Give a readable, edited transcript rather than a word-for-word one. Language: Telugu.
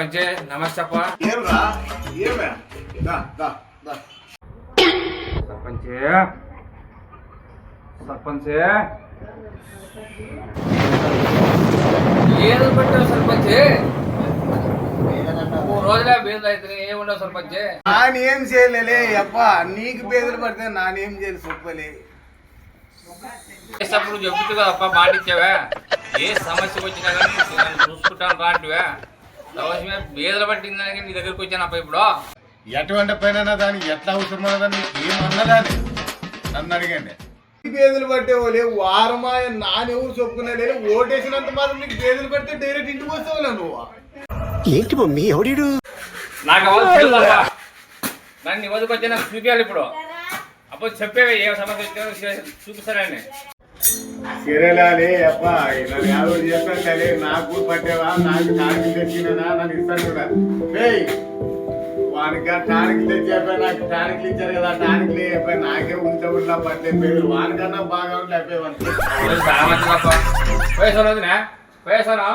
సర్పంచ్ నమస్తే అప్ప. సర్పంచ్ సర్పంచ్ ఏదో పెట్టావు సర్పంచ్. 3 రోజులే బేదలు అయితే ఏముండవు సర్పంచ్. నానేం చేయలే అప్ప, నీకు బేదలు పడితే నానేం చేయాలి చెప్పలే. చేసేటప్పుడు చెబుతూ కదా అప్ప, మాట ఇచ్చావా? ఏ సమస్య వచ్చినా కానీ నన్ను చూసుకుంటాను రాంటివా? అవసరమే బేదలు పట్టిందని నీ దగ్గరికి వచ్చాను అప్ప. ఇప్పుడు ఎటువంటి పైన దానికి ఎట్లా అవసరం ఉన్నదని ఏమన్నదాన్ని నన్ను అడిగండి. బేదలు పట్టే వాళ్ళే వారమాయ నానెవరు చెప్పుకునే ఓటేసినంత మాత్రం నీకు బేదలు పడితే డైరెక్ట్ ఇంటికి వస్తావులే నువ్వు. ఏంటి మమ్మీ ఎవడీడు? నాకు అవసరం నన్ను ఇవ్వదుకొచ్చా నాకు చూపించాలి ఇప్పుడు. అప్పుడు చెప్పేవి ఏ సమస్య వచ్చినా చూపిస్తానని. సరేలే అప్ప, నన్ను యాభై చెప్పాను. నాకు పట్టేవా, నాకు టానిక్ తెచ్చినా నన్ను ఇస్తాను కూడా. వానికి టానిక్లు తెచ్చాపా, నాకు టానిక్లు ఇచ్చారు కదా, టానిక్లు అయిపోయి నాకే ఉంటే ఉన్నా పట్టే పేరు వానికన్నా బాగా ఉంటే అయిపోయి చాలా మంచిగా పోయేసాను వదినా, పోయేసాను.